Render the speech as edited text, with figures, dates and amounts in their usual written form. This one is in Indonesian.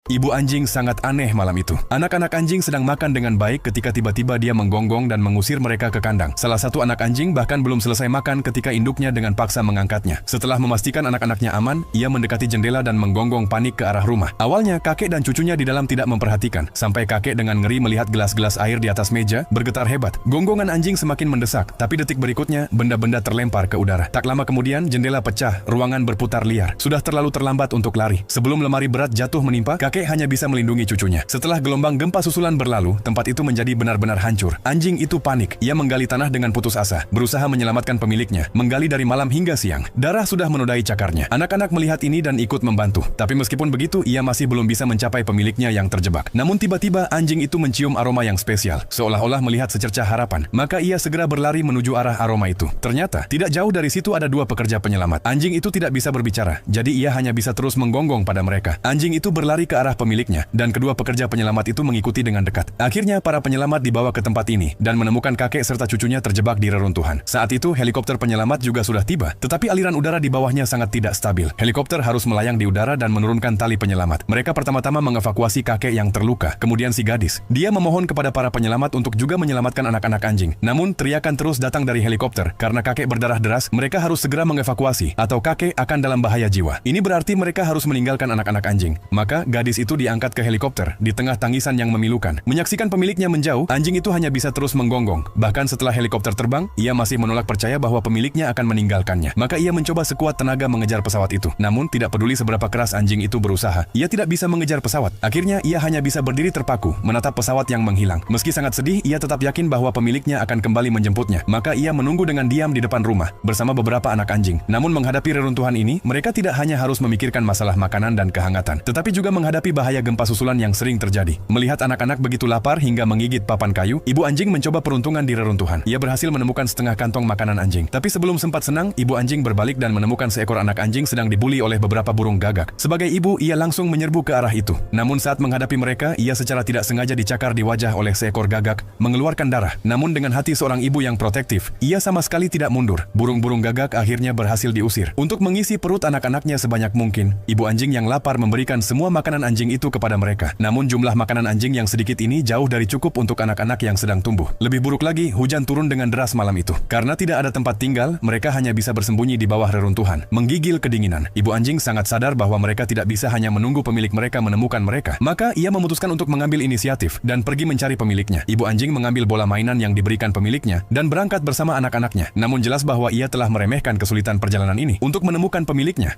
Ibu anjing sangat aneh malam itu. Anak-anak anjing sedang makan dengan baik ketika tiba-tiba dia menggonggong dan mengusir mereka ke kandang. Salah satu anak anjing bahkan belum selesai makan ketika induknya dengan paksa mengangkatnya. Setelah memastikan anak-anaknya aman, ia mendekati jendela dan menggonggong panik ke arah rumah. Awalnya, kakek dan cucunya di dalam tidak memperhatikan, sampai kakek dengan ngeri melihat gelas-gelas air di atas meja bergetar hebat. Gonggongan anjing semakin mendesak, tapi detik berikutnya, benda-benda terlempar ke udara. Tak lama kemudian, jendela pecah, ruangan berputar liar. Sudah terlalu terlambat untuk lari. Sebelum lemari berat jatuh menimpa, kakek hanya bisa melindungi cucunya. Setelah gelombang gempa susulan berlalu, tempat itu menjadi benar-benar hancur. Anjing itu panik. Ia menggali tanah dengan putus asa, berusaha menyelamatkan pemiliknya, menggali dari malam hingga siang. Darah sudah menodai cakarnya. Anak-anak melihat ini dan ikut membantu. Tapi meskipun begitu, ia masih belum bisa mencapai pemiliknya yang terjebak. Namun tiba-tiba anjing itu mencium aroma yang spesial, seolah-olah melihat secercah harapan. Maka ia segera berlari menuju arah aroma itu. Ternyata, tidak jauh dari situ ada dua pekerja penyelamat. Anjing itu tidak bisa berbicara, jadi ia hanya bisa terus menggonggong pada mereka. Anjing itu berlari ke arah pemiliknya, dan kedua pekerja penyelamat itu mengikuti dengan dekat. Akhirnya para penyelamat dibawa ke tempat ini dan menemukan kakek serta cucunya terjebak di reruntuhan. Saat itu helikopter penyelamat juga sudah tiba, tetapi aliran udara di bawahnya sangat tidak stabil. Helikopter harus melayang di udara dan menurunkan tali penyelamat. Mereka pertama-tama mengevakuasi kakek yang terluka, kemudian si gadis. Dia memohon kepada para penyelamat untuk juga menyelamatkan anak-anak anjing. Namun teriakan terus datang dari helikopter karena kakek berdarah deras. Mereka harus segera mengevakuasi atau kakek akan dalam bahaya jiwa. Ini berarti mereka harus meninggalkan anak-anak anjing. Maka gadis itu diangkat ke helikopter di tengah tangisan yang memilukan. Menyaksikan pemiliknya menjauh, anjing itu hanya bisa terus menggonggong. Bahkan setelah helikopter terbang, ia masih menolak percaya bahwa pemiliknya akan meninggalkannya. Maka ia mencoba sekuat tenaga mengejar pesawat itu. Namun tidak peduli seberapa keras anjing itu berusaha, ia tidak bisa mengejar pesawat. Akhirnya ia hanya bisa berdiri terpaku, menatap pesawat yang menghilang. Meski sangat sedih, ia tetap yakin bahwa pemiliknya akan kembali menjemputnya. Maka ia menunggu dengan diam di depan rumah, bersama beberapa anak anjing. Namun menghadapi reruntuhan ini, mereka tidak hanya harus memikirkan masalah makanan dan kehangatan, tetapi juga menghadapi bahaya gempa susulan yang sering terjadi. Melihat anak-anak begitu lapar hingga menggigit papan kayu, ibu anjing mencoba peruntungan di reruntuhan. Ia berhasil menemukan setengah kantong makanan anjing. Tapi sebelum sempat senang, ibu anjing berbalik dan menemukan seekor anak anjing sedang dibuli oleh beberapa burung gagak. Sebagai ibu, ia langsung menyerbu ke arah itu. Namun saat menghadapi mereka, ia secara tidak sengaja dicakar di wajah oleh seekor gagak, mengeluarkan darah. Namun dengan hati seorang ibu yang protektif, ia sama sekali tidak mundur. Burung-burung gagak akhirnya berhasil diusir. Untuk mengisi perut anak-anaknya sebanyak mungkin, ibu anjing yang lapar memberikan semua makanan anjing itu kepada mereka. Namun jumlah makanan anjing yang sedikit ini jauh dari cukup untuk anak-anak yang sedang tumbuh. Lebih buruk lagi, hujan turun dengan deras malam itu. Karena tidak ada tempat tinggal, mereka hanya bisa bersembunyi di bawah reruntuhan, menggigil kedinginan. Ibu anjing sangat sadar bahwa mereka tidak bisa hanya menunggu pemilik mereka menemukan mereka. Maka ia memutuskan untuk mengambil inisiatif dan pergi mencari pemiliknya. Ibu anjing mengambil bola mainan yang diberikan pemiliknya dan berangkat bersama anak-anaknya. Namun jelas bahwa ia telah meremehkan kesulitan perjalanan ini untuk menemukan pemiliknya.